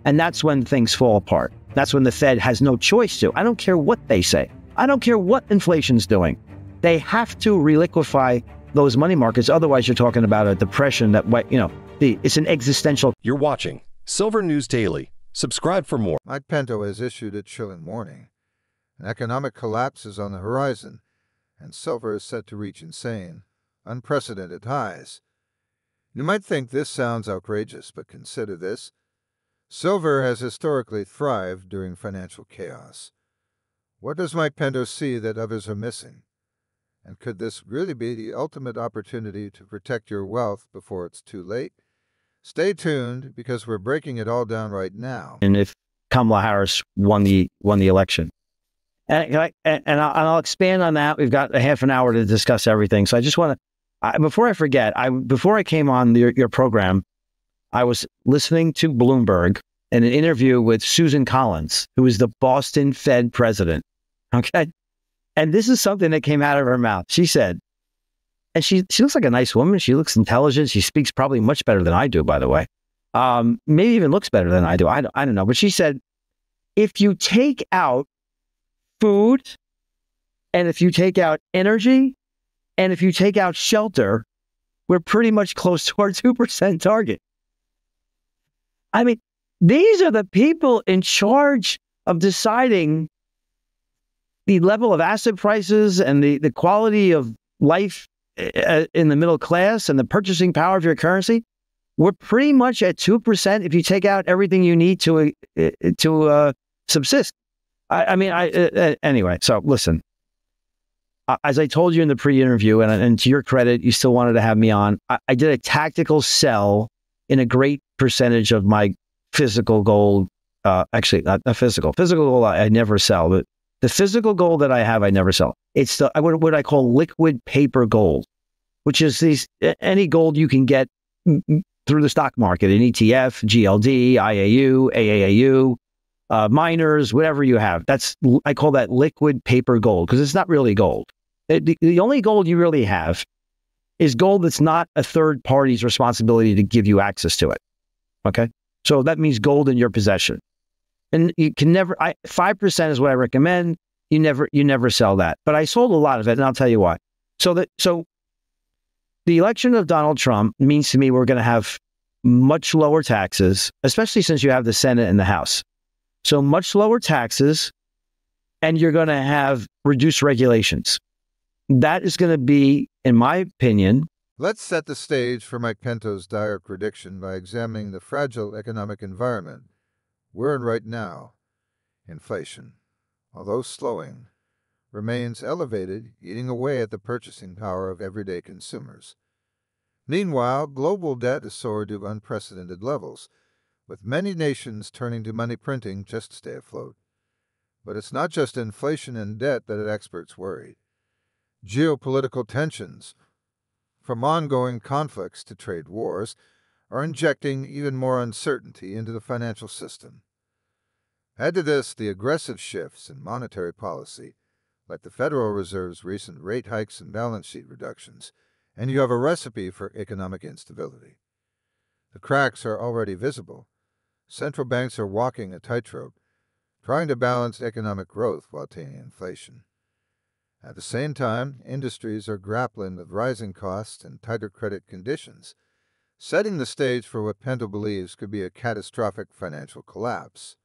And that's when things fall apart. That's when the Fed has no choice to. I don't care what they say. I don't care what inflation's doing. They have to reliquify those money markets. Otherwise, you're talking about a depression that, it's an existential. You're watching Silver News Daily. Subscribe for more. Mike Pento has issued a chilling warning. An economic collapse is on the horizon, and silver is set to reach insane, unprecedented highs. You might think this sounds outrageous, but consider this. Silver has historically thrived during financial chaos. What does Mike Pento see that others are missing? And could this really be the ultimate opportunity to protect your wealth before it's too late? Stay tuned, because we're breaking it all down right now. And if Kamala Harris won the election. And I'll expand on that. We've got a half an hour to discuss everything. So I just want to, before I forget, before I came on your program, I was listening to Bloomberg in an interview with Susan Collins, who is the Boston Fed president. Okay. And this is something that came out of her mouth. She said, and she looks like a nice woman. She looks intelligent. She speaks probably much better than I do, by the way. Maybe even looks better than I do. I don't know. But she said, if you take out food, and if you take out energy, and if you take out shelter, we're pretty much close to our 2% target. I mean, these are the people in charge of deciding the level of asset prices and the quality of life in the middle class and the purchasing power of your currency. We're pretty much at 2% if you take out everything you need to subsist. Anyway, so listen, as I told you in the pre-interview, and to your credit, you still wanted to have me on, I did a tactical sell in a great percentage of my physical gold. Actually, not physical gold, I never sell, but the physical gold that I have, I never sell. It's what I call liquid paper gold, which is any gold you can get through the stock market, an ETF, GLD, IAU, AAAU, miners, whatever you have. I call that liquid paper gold, because it's not really gold. The only gold you really have is gold that's not a third party's responsibility to give you access to it. Okay? So that means gold in your possession. And you can never, 5% is what I recommend. You never sell that. But I sold a lot of it, and I'll tell you why. So the election of Donald Trump means to me we're going to have much lower taxes, especially since you have the Senate and the House. So much lower taxes, and you're going to have reduced regulations. That is going to be, in my opinion. Let's set the stage for Mike Pento's dire prediction by examining the fragile economic environment we're in right now. Inflation, although slowing, remains elevated, eating away at the purchasing power of everyday consumers. Meanwhile, global debt has soared to unprecedented levels, with many nations turning to money printing just to stay afloat. But it's not just inflation and debt that experts worry. Geopolitical tensions, from ongoing conflicts to trade wars, are injecting even more uncertainty into the financial system. Add to this the aggressive shifts in monetary policy, like the Federal Reserve's recent rate hikes and balance sheet reductions, and you have a recipe for economic instability. The cracks are already visible. Central banks are walking a tightrope, trying to balance economic growth while taming inflation. At the same time, industries are grappling with rising costs and tighter credit conditions, setting the stage for what Pento believes could be a catastrophic financial collapse.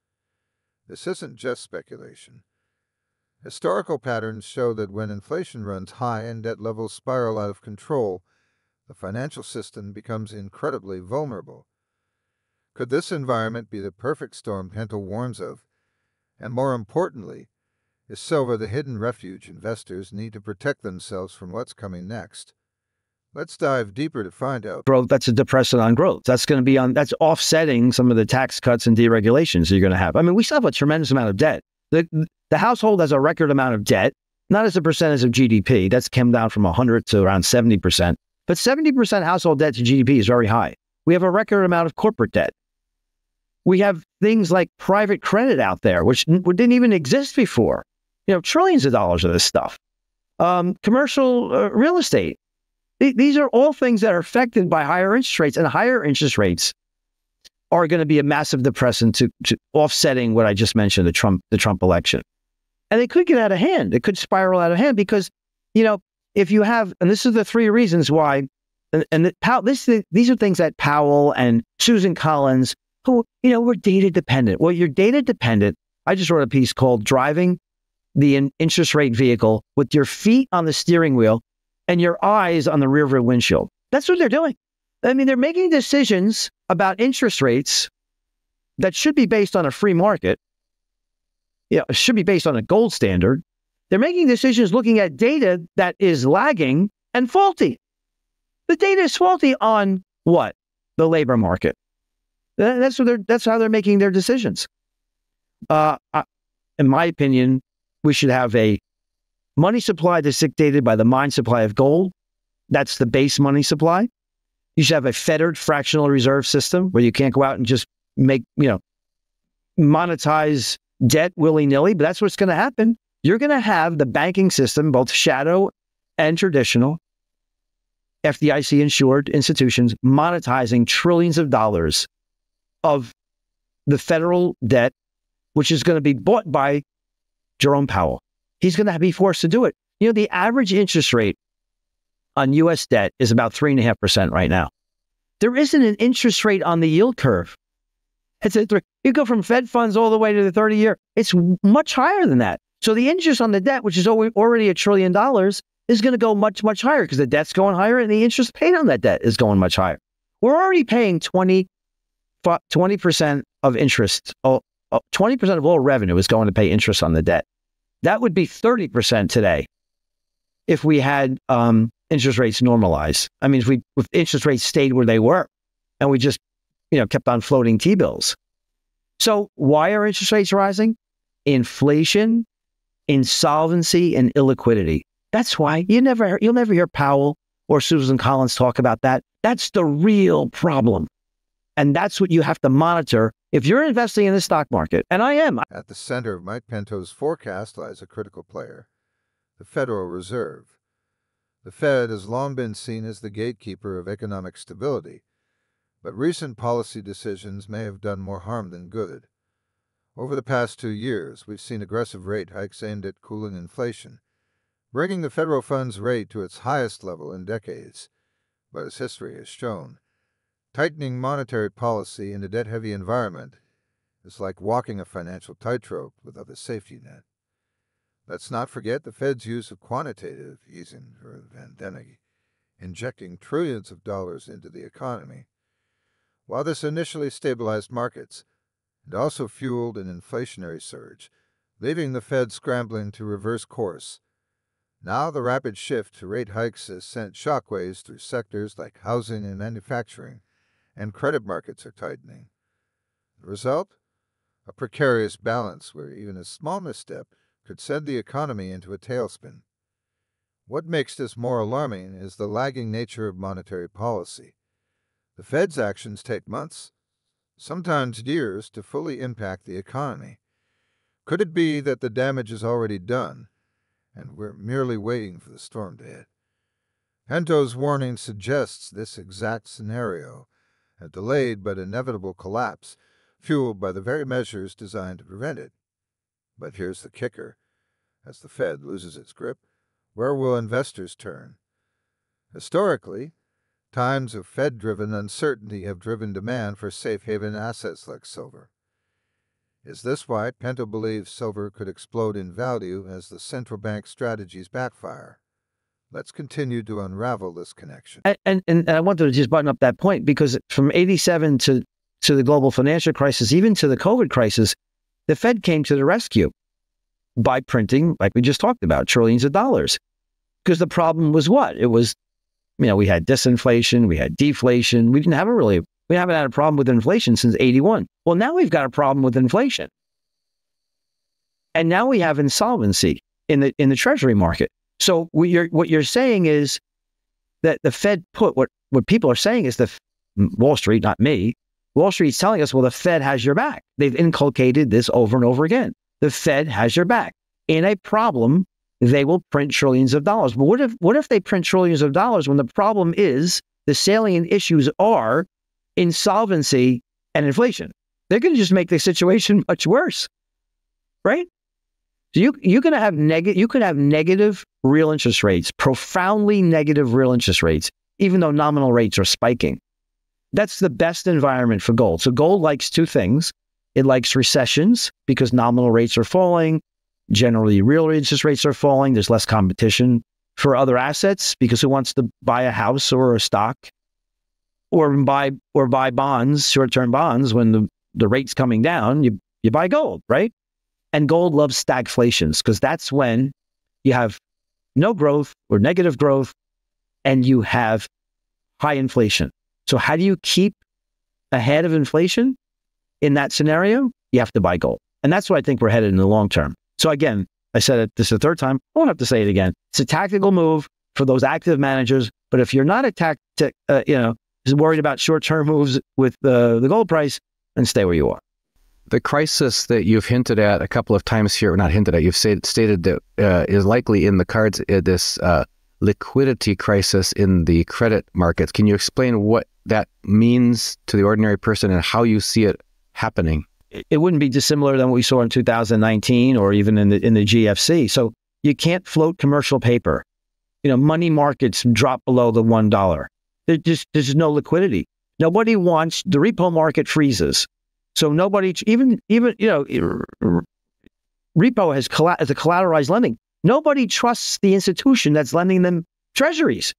This isn't just speculation. Historical patterns show that when inflation runs high and debt levels spiral out of control, the financial system becomes incredibly vulnerable. Could this environment be the perfect storm Pento warns of? And more importantly, is silver the hidden refuge investors need to protect themselves from what's coming next? Let's dive deeper to find out. Growth, that's a depressant on growth. That's going to be that's offsetting some of the tax cuts and deregulations you're going to have. I mean, we still have a tremendous amount of debt. The household has a record amount of debt, not as a percentage of GDP. That's come down from 100 to around 70%. But 70% household debt to GDP is very high. We have a record amount of corporate debt. We have things like private credit out there, which didn't even exist before. Trillions of dollars of this stuff. Commercial real estate. These are all things that are affected by higher interest rates, and higher interest rates are going to be a massive depressant to offsetting what I just mentioned, the Trump election. And they could get out of hand. It could spiral out of hand because, you know, if you have, and this is the three reasons why, these are things that Powell and Susan Collins, who, you know, were data dependent. Well, you're data dependent. I just wrote a piece called Driving the Interest Rate Vehicle with Your Feet on the Steering Wheel and Your Eyes on the Rear View Windshield. That's what they're doing. I mean, they're making decisions about interest rates that should be based on a free market. You know, it should be based on a gold standard. They're making decisions looking at data that is lagging and faulty. The data is faulty on what? The labor market. That's how they're making their decisions. In my opinion, we should have a money supply that's dictated by the mine supply of gold. That's the base money supply. You should have a fettered fractional reserve system where you can't go out and just make, you know, monetize debt willy-nilly, but that's what's going to happen. You're going to have the banking system, both shadow and traditional, FDIC insured institutions, monetizing trillions of dollars of the federal debt, which is going to be bought by Jerome Powell. He's going to be forced to do it. You know, the average interest rate on U.S. debt is about 3.5% right now. There isn't an interest rate on the yield curve. You go from Fed funds all the way to the 30-year. It's much higher than that. So the interest on the debt, which is already $1 trillion, is going to go much, much higher because the debt's going higher and the interest paid on that debt is going much higher. We're already paying 20% of interest. 20% of all revenue is going to pay interest on the debt. That would be 30% today if we had interest rates normalized. I mean, if interest rates stayed where they were and we just, you know, kept on floating T-bills. So why are interest rates rising? Inflation, insolvency, and illiquidity. That's why you'll never hear Powell or Susan Collins talk about that. That's the real problem. And that's what you have to monitor if you're investing in the stock market. And I am. At the center of Mike Pento's forecast lies a critical player, the Federal Reserve. The Fed has long been seen as the gatekeeper of economic stability, but recent policy decisions may have done more harm than good. Over the past 2 years, we've seen aggressive rate hikes aimed at cooling inflation, bringing the federal funds rate to its highest level in decades. But as history has shown, tightening monetary policy in a debt-heavy environment is like walking a financial tightrope without a safety net. Let's not forget the Fed's use of quantitative easing for the pandemic, injecting trillions of dollars into the economy. While this initially stabilized markets, it also fueled an inflationary surge, leaving the Fed scrambling to reverse course. Now the rapid shift to rate hikes has sent shockwaves through sectors like housing and manufacturing, and credit markets are tightening. The result? A precarious balance where even a small misstep could send the economy into a tailspin. What makes this more alarming is the lagging nature of monetary policy. The Fed's actions take months, sometimes years, to fully impact the economy. Could it be that the damage is already done, and we're merely waiting for the storm to hit? Pento's warning suggests this exact scenario, a delayed but inevitable collapse, fueled by the very measures designed to prevent it. But here's the kicker. As the Fed loses its grip, where will investors turn? Historically, times of Fed-driven uncertainty have driven demand for safe-haven assets like silver. Is this why Pento believes silver could explode in value as the central bank strategies backfire? Let's continue to unravel this connection. And I wanted to just button up that point because from 87 to the global financial crisis, even to the COVID crisis, the Fed came to the rescue by printing, like we just talked about, trillions of dollars. Because the problem was what? It was, you know, we had disinflation, we had deflation. We haven't had a problem with inflation since 81. Well, now we've got a problem with inflation. And now we have insolvency in the treasury market. So what you're saying is that the Fed put what people are saying is Wall Street, not me. Wall Street's telling us, well, the Fed has your back. They've inculcated this over and over again. The Fed has your back. In a problem, they will print trillions of dollars. But what if they print trillions of dollars when the problem is the salient issues are insolvency and inflation. They're going to just make the situation much worse, right? So you're going to have negative real interest rates, profoundly negative real interest rates, even though nominal rates are spiking. That's the best environment for gold. So gold likes two things. It likes recessions because nominal rates are falling. Generally, real interest rates are falling. There's less competition for other assets because who wants to buy a house or a stock or buy bonds, short-term bonds when the rate's coming down? You buy gold, right? And gold loves stagflations because that's when you have no growth or negative growth and you have high inflation. So how do you keep ahead of inflation in that scenario? You have to buy gold. And that's what I think we're headed in the long term. So again, I said it, this is the third time. I won't have to say it again. It's a tactical move for those active managers. But if you're not worried about short-term moves with the gold price, then stay where you are. The crisis that you've hinted at a couple of times here, or not hinted at, you've stated that is likely in the cards, this liquidity crisis in the credit markets. Can you explain what that means to the ordinary person and how you see it happening? It wouldn't be dissimilar than what we saw in 2019 or even in the GFC. So you can't float commercial paper. Money markets drop below the $1. There's no liquidity. Nobody wants, the repo market freezes. So nobody, even repo as a collateralized lending. Nobody trusts the institution that's lending them treasuries.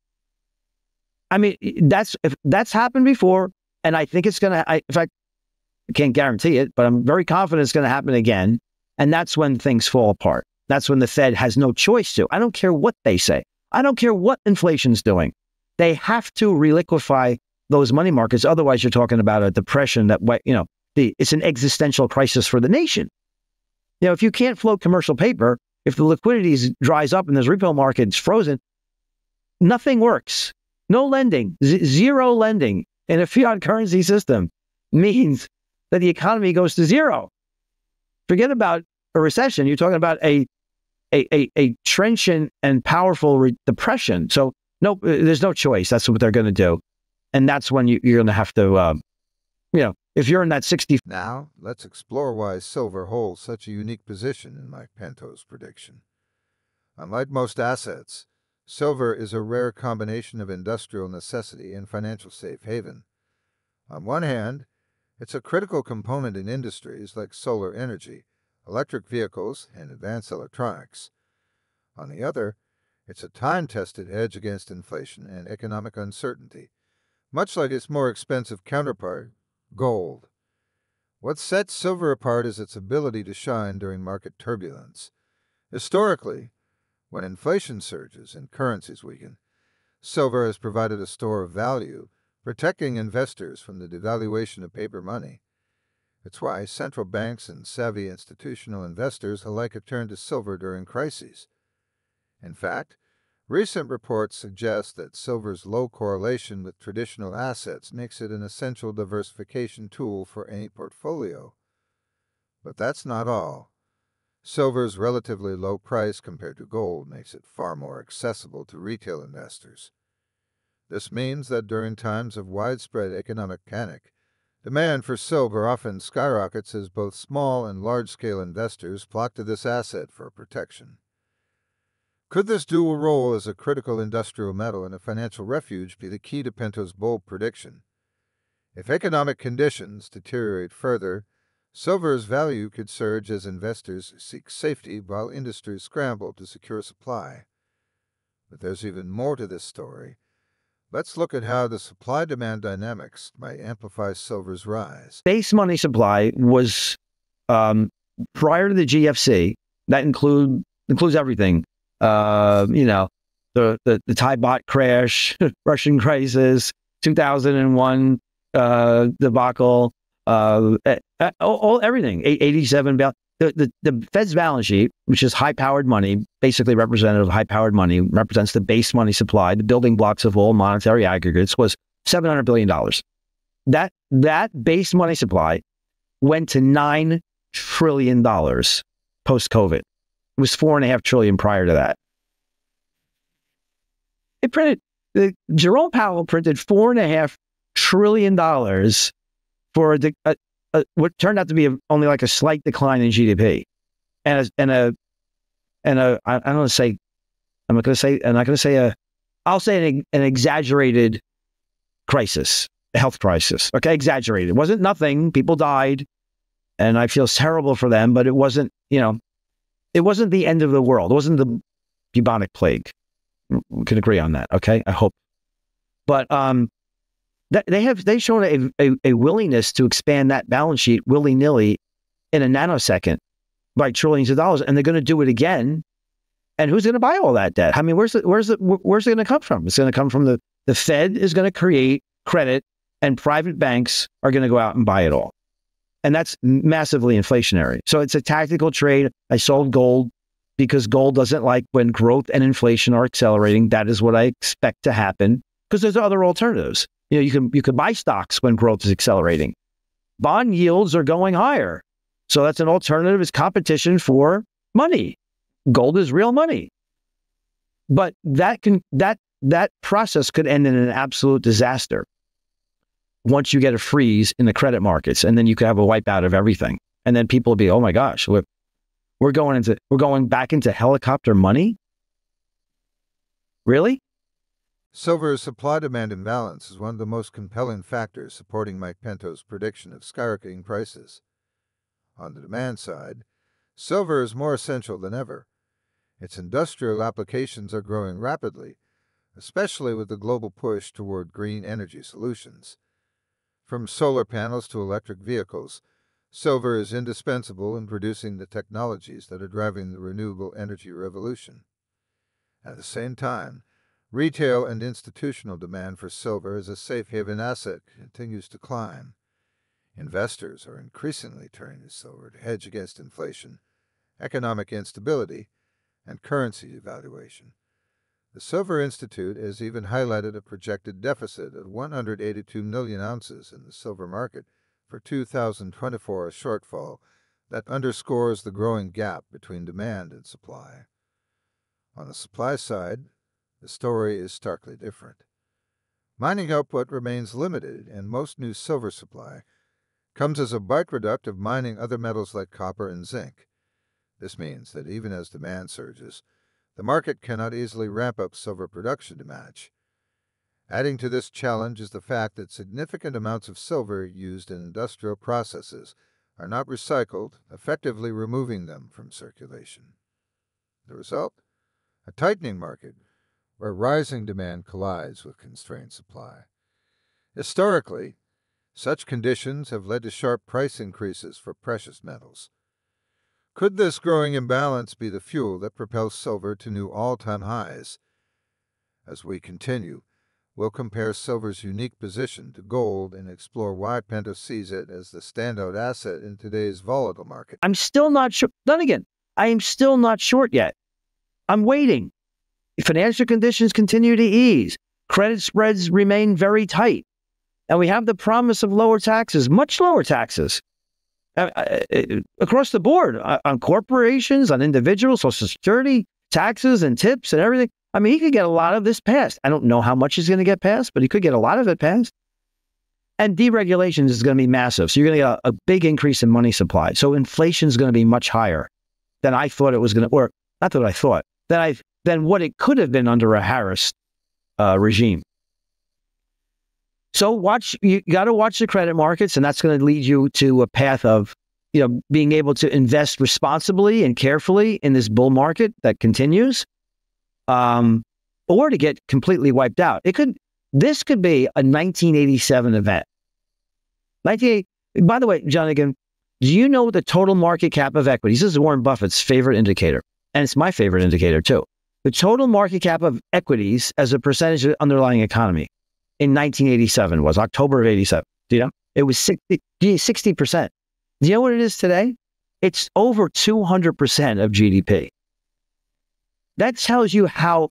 I mean, that's happened before, and I think it's going to, in fact, I can't guarantee it, but I'm very confident it's going to happen again. And that's when things fall apart. That's when the Fed has no choice to. I don't care what they say. I don't care what inflation's doing. They have to reliquify those money markets. Otherwise, you're talking about a depression that, it's an existential crisis for the nation. If you can't float commercial paper, if the liquidity dries up and this repo market's frozen, nothing works. No lending, zero lending in a fiat currency system means that the economy goes to zero. Forget about a recession. You're talking about a trenchant and powerful depression. So no, there's no choice. That's what they're going to do. And that's when you're going to have to, if you're in that 60. Now, let's explore why silver holds such a unique position in Mike Pento's prediction. Unlike most assets, silver is a rare combination of industrial necessity and financial safe haven. On one hand, it's a critical component in industries like solar energy, electric vehicles, and advanced electronics. On the other, it's a time-tested hedge against inflation and economic uncertainty, much like its more expensive counterpart, gold. What sets silver apart is its ability to shine during market turbulence. Historically, when inflation surges and currencies weaken, silver has provided a store of value, protecting investors from the devaluation of paper money. It's why central banks and savvy institutional investors alike have turned to silver during crises. In fact, recent reports suggest that silver's low correlation with traditional assets makes it an essential diversification tool for any portfolio. But that's not all. Silver's relatively low price compared to gold makes it far more accessible to retail investors. This means that during times of widespread economic panic, demand for silver often skyrockets as both small and large-scale investors flock to this asset for protection. Could this dual role as a critical industrial metal and a financial refuge be the key to Pento's bold prediction? If economic conditions deteriorate further, silver's value could surge as investors seek safety while industries scramble to secure supply. But there's even more to this story. Let's look at how the supply-demand dynamics might amplify silver's rise. Base money supply was, prior to the GFC, that includes everything. The Thai baht crash, Russian crisis, 2001 debacle, everything. 87 the Fed's balance sheet, which is high-powered money, basically representative of high-powered money, represents the base money supply, the building blocks of all monetary aggregates, was $700 billion. That base money supply went to $9 trillion post-COVID. It was $4.5 trillion prior to that. Jerome Powell printed $4.5 trillion for what turned out to be only like a slight decline in GDP, and I don't want to say, I'm not going to say I'll say an exaggerated crisis, a health crisis. Okay, exaggerated. It wasn't nothing. People died, and I feel terrible for them, but it wasn't, it wasn't the end of the world. It wasn't the bubonic plague. We can agree on that. Okay, I hope. But they've shown a willingness to expand that balance sheet willy-nilly in a nanosecond by trillions of dollars, and they're going to do it again. And who's going to buy all that debt? I mean, where's it going to come from? It's going to come from the Fed is going to create credit, and private banks are going to go out and buy it all. And that's massively inflationary. So it's a tactical trade. I sold gold because gold doesn't like when growth and inflation are accelerating. That is what I expect to happen, because there's other alternatives. You can buy stocks when growth is accelerating. Bond yields are going higher. So that's an alternative. It's competition for money. Gold is real money. But that process could end in an absolute disaster once you get a freeze in the credit markets, and then you could have a wipeout of everything. And then people will be, oh my gosh, we're going back into helicopter money? Really? Silver's supply-demand imbalance is one of the most compelling factors supporting Mike Pento's prediction of skyrocketing prices. On the demand side, silver is more essential than ever. Its industrial applications are growing rapidly, especially with the global push toward green energy solutions. From solar panels to electric vehicles, silver is indispensable in producing the technologies that are driving the renewable energy revolution. At the same time, retail and institutional demand for silver as a safe haven asset continues to climb. Investors are increasingly turning to silver to hedge against inflation, economic instability, and currency devaluation. The Silver Institute has even highlighted a projected deficit of 182 million ounces in the silver market for 2024, a shortfall that underscores the growing gap between demand and supply. On the supply side, the story is starkly different. Mining output remains limited, and most new silver supply comes as a byproduct of mining other metals like copper and zinc. This means that even as demand surges, the market cannot easily ramp up silver production to match. Adding to this challenge is the fact that significant amounts of silver used in industrial processes are not recycled, effectively removing them from circulation. The result? A tightening market where rising demand collides with constrained supply. Historically, such conditions have led to sharp price increases for precious metals. Could this growing imbalance be the fuel that propels silver to new all-time highs? As we continue, we'll compare silver's unique position to gold and explore why Pento sees it as the standout asset in today's volatile market. I'm still not sure. Then again, I am still not short yet. I'm waiting. Financial conditions continue to ease. Credit spreads remain very tight. And we have the promise of lower taxes, much lower taxes, across the board, on corporations, on individuals, Social Security, taxes and tips and everything. I mean, he could get a lot of this passed. I don't know how much he's going to get passed, but he could get a lot of it passed. And deregulation is going to be massive. So you're going to get a big increase in money supply. So inflation is going to be much higher than I thought it was going to, or not that I thought, than what it could have been under a Harris regime. So you got to watch the credit markets, and that's going to lead you to a path of, being able to invest responsibly and carefully in this bull market that continues, or to get completely wiped out. This could be a 1987 event. By the way, John, again, do you know the total market cap of equities? This is Warren Buffett's favorite indicator, and it's my favorite indicator too. The total market cap of equities as a percentage of the underlying economy in 1987 was October of 87. Do you know? It was 60%. Do you know what it is today? It's over 200% of GDP. That tells you how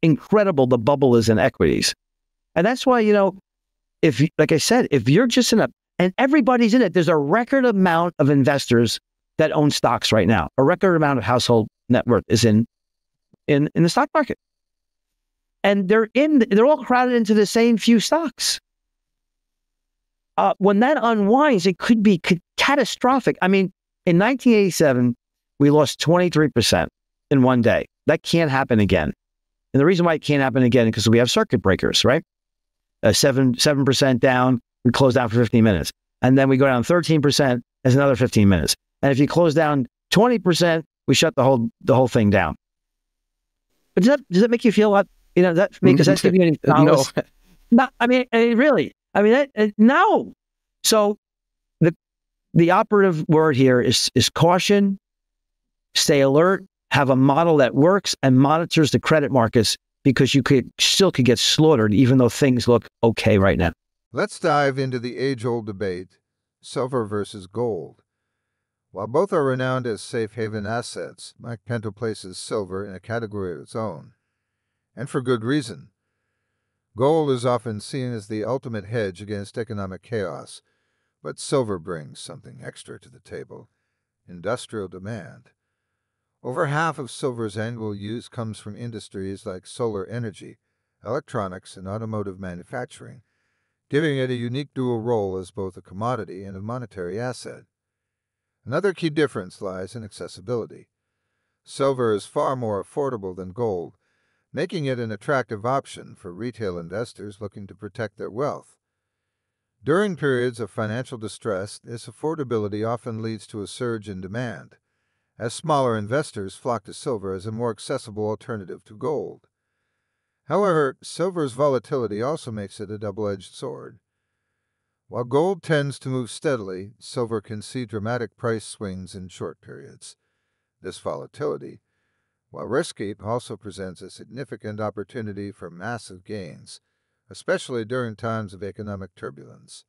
incredible the bubble is in equities. And that's why, like I said, if you're just and everybody's in it, there's a record amount of investors that own stocks right now. A record amount of household net worth is in the stock market. And they're all crowded into the same few stocks. when that unwinds, it could be catastrophic. I mean, in 1987, we lost 23% in one day. That can't happen again. And the reason why it can't happen again is because we have circuit breakers, right? 7% down, we close down for 15 minutes. And then we go down 13%, there's another 15 minutes. And if you close down 20%, we shut the whole thing down. But does that make you feel like, does that give you any solace? No. I mean, really. I mean, no. So the operative word here is caution, stay alert, have a model that works and monitors the credit markets, because you still could get slaughtered even though things look okay right now. Let's dive into the age-old debate, silver versus gold. While both are renowned as safe haven assets, Mike Pento places silver in a category of its own, and for good reason. Gold is often seen as the ultimate hedge against economic chaos, but silver brings something extra to the table: industrial demand. Over half of silver's annual use comes from industries like solar energy, electronics, and automotive manufacturing, giving it a unique dual role as both a commodity and a monetary asset. Another key difference lies in accessibility. Silver is far more affordable than gold, making it an attractive option for retail investors looking to protect their wealth. During periods of financial distress, this affordability often leads to a surge in demand, as smaller investors flock to silver as a more accessible alternative to gold. However, silver's volatility also makes it a double-edged sword. While gold tends to move steadily, silver can see dramatic price swings in short periods. This volatility, while risky, also presents a significant opportunity for massive gains, especially during times of economic turbulence.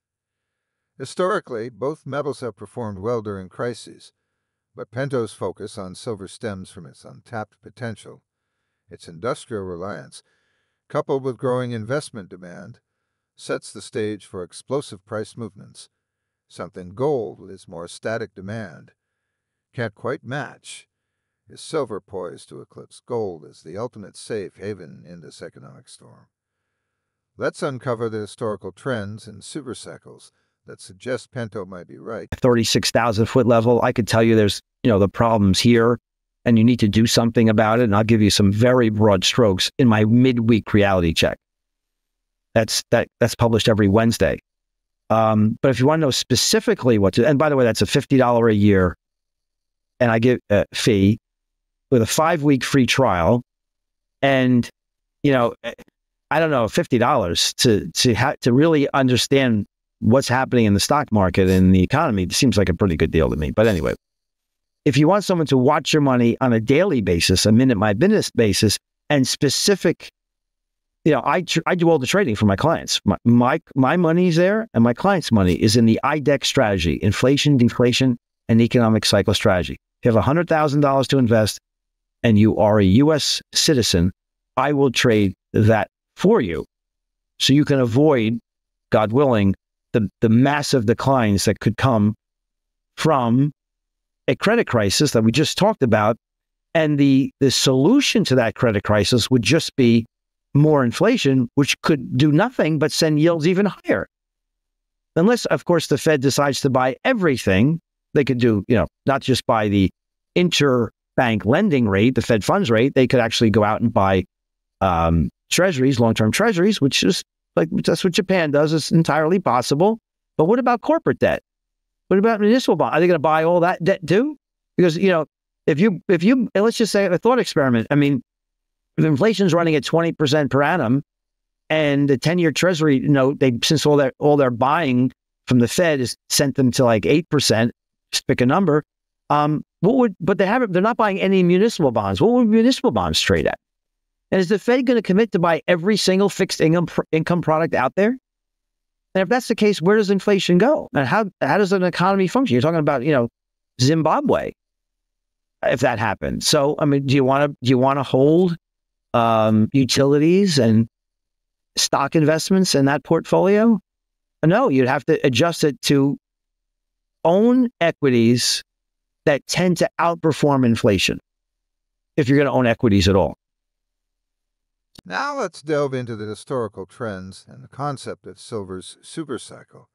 Historically, both metals have performed well during crises, but Pento's focus on silver stems from its untapped potential. Its industrial reliance, coupled with growing investment demand, sets the stage for explosive price movements, something gold, with its more static demand, can't quite match. Is silver poised to eclipse gold as the ultimate safe haven in this economic storm? Let's uncover the historical trends and supercycles that suggest Pento might be right. 36,000 foot level, I could tell you there's, the problems here, and you need to do something about it. And I'll give you some very broad strokes in my midweek reality check. That's published every Wednesday. But if you want to know specifically what to, and by the way, that's a $50 a year, and I give a fee with a 5-week free trial. And, I don't know, $50 to really understand what's happening in the stock market and the economy, it seems like a pretty good deal to me. But anyway, if you want someone to watch your money on a daily basis, a minute-by-minute basis, and specific, I do all the trading for my clients. My money's there, and my client's money is in the IDEX strategy: inflation, deflation, and economic cycle strategy. If you have $100,000 to invest, and you are a U.S. citizen, I will trade that for you, so you can avoid, God willing, the massive declines that could come from a credit crisis that we just talked about. And the solution to that credit crisis would just be more inflation, which could do nothing but send yields even higher. Unless, of course, the Fed decides to buy everything. They could do, not just buy the interbank lending rate, the Fed funds rate. They could actually go out and buy treasuries, long-term treasuries, which is that's what Japan does. It's entirely possible. But what about corporate debt? What about municipal bonds? Are they going to buy all that debt too? Because, if you, let's just say a thought experiment. I mean, if inflation's running at 20% per annum, and the 10-year Treasury note, since all their buying from the Fed is sent them to like 8%, just pick a number. But they're not buying any municipal bonds. What would municipal bonds trade at? And is the Fed going to commit to buy every single fixed income product out there? And if that's the case, where does inflation go? And how does an economy function? You're talking about, Zimbabwe, if that happens. So, I mean, do you want to hold utilities and stock investments in that portfolio? No, you'd have to adjust it to own equities that tend to outperform inflation, if you're going to own equities at all. Now let's delve into the historical trends and the concept of silver's supercycle.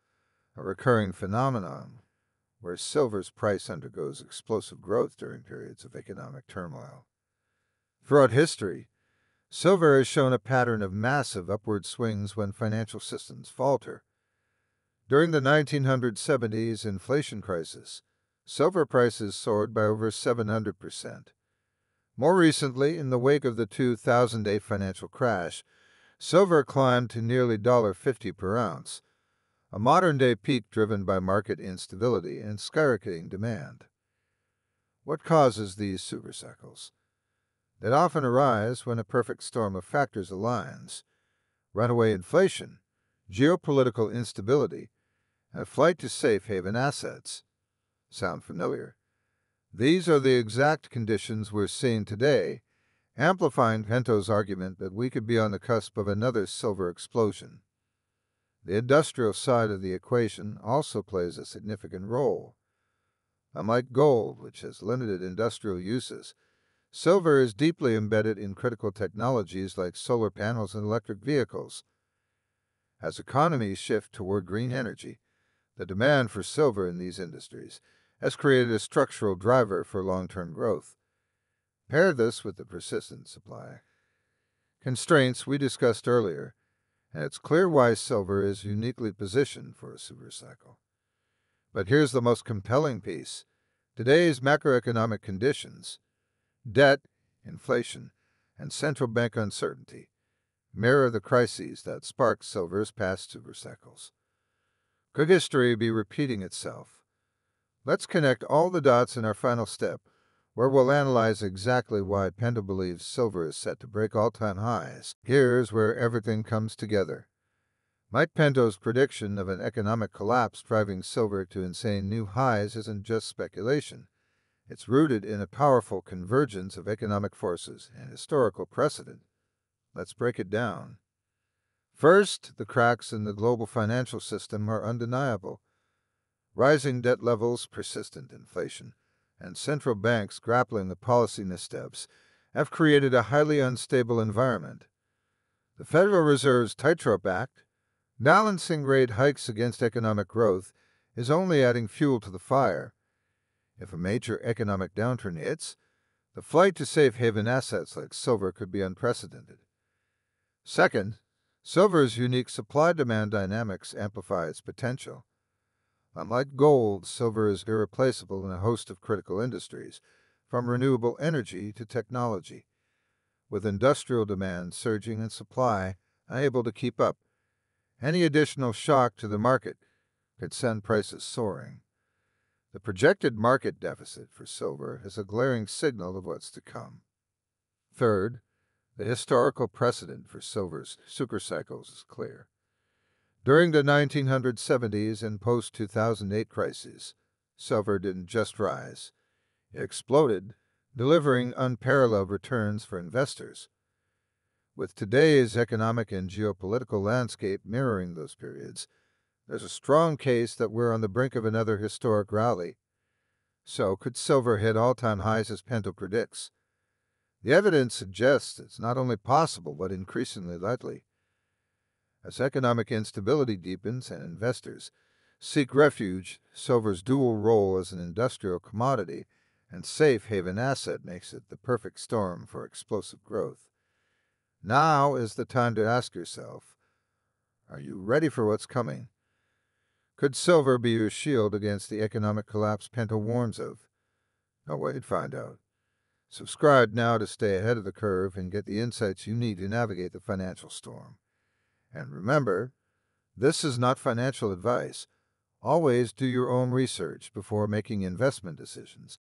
a recurring phenomenon where silver's price undergoes explosive growth during periods of economic turmoil. Throughout history, silver has shown a pattern of massive upward swings when financial systems falter. During the 1970s inflation crisis, silver prices soared by over 700%. More recently, in the wake of the 2008 financial crash, silver climbed to nearly $50 per ounce, a modern-day peak driven by market instability and skyrocketing demand. What causes these supercycles? They often arise when a perfect storm of factors aligns: runaway inflation, geopolitical instability, and a flight to safe haven assets. Sound familiar? These are the exact conditions we're seeing today, amplifying Pento's argument that we could be on the cusp of another silver explosion. The industrial side of the equation also plays a significant role. Unlike gold, which has limited industrial uses, silver is deeply embedded in critical technologies like solar panels and electric vehicles. As economies shift toward green energy, the demand for silver in these industries has created a structural driver for long-term growth. Pair this with the persistent supply constraints we discussed earlier, and it's clear why silver is uniquely positioned for a supercycle. But here's the most compelling piece. Today's macroeconomic conditions, debt, inflation, and central bank uncertainty, mirror the crises that sparked silver's past supercycles. Could history be repeating itself? Let's connect all the dots in our final step, where we'll analyze exactly why Pento believes silver is set to break all-time highs. Here's where everything comes together. Mike Pento's prediction of an economic collapse driving silver to insane new highs isn't just speculation. It's rooted in a powerful convergence of economic forces and historical precedent. Let's break it down. First, the cracks in the global financial system are undeniable. Rising debt levels, persistent inflation, and central banks grappling with policy missteps have created a highly unstable environment. The Federal Reserve's Tightrope Act, balancing rate hikes against economic growth, is only adding fuel to the fire. If a major economic downturn hits, the flight to safe haven assets like silver could be unprecedented. Second, silver's unique supply-demand dynamics amplify its potential. Unlike gold, silver is irreplaceable in a host of critical industries, from renewable energy to technology. With industrial demand surging and supply unable to keep up, any additional shock to the market could send prices soaring. The projected market deficit for silver is a glaring signal of what's to come. Third, the historical precedent for silver's supercycles is clear. During the 1970s and post-2008 crises, silver didn't just rise. It exploded, delivering unparalleled returns for investors. With today's economic and geopolitical landscape mirroring those periods, there's a strong case that we're on the brink of another historic rally. So, could silver hit all-time highs as Pento predicts? The evidence suggests it's not only possible but increasingly likely. As economic instability deepens and investors seek refuge, silver's dual role as an industrial commodity and safe haven asset makes it the perfect storm for explosive growth. Now is the time to ask yourself, are you ready for what's coming? Could silver be your shield against the economic collapse Pento warns of? Oh wait, find out. Subscribe now to stay ahead of the curve and get the insights you need to navigate the financial storm. And remember, this is not financial advice. Always do your own research before making investment decisions.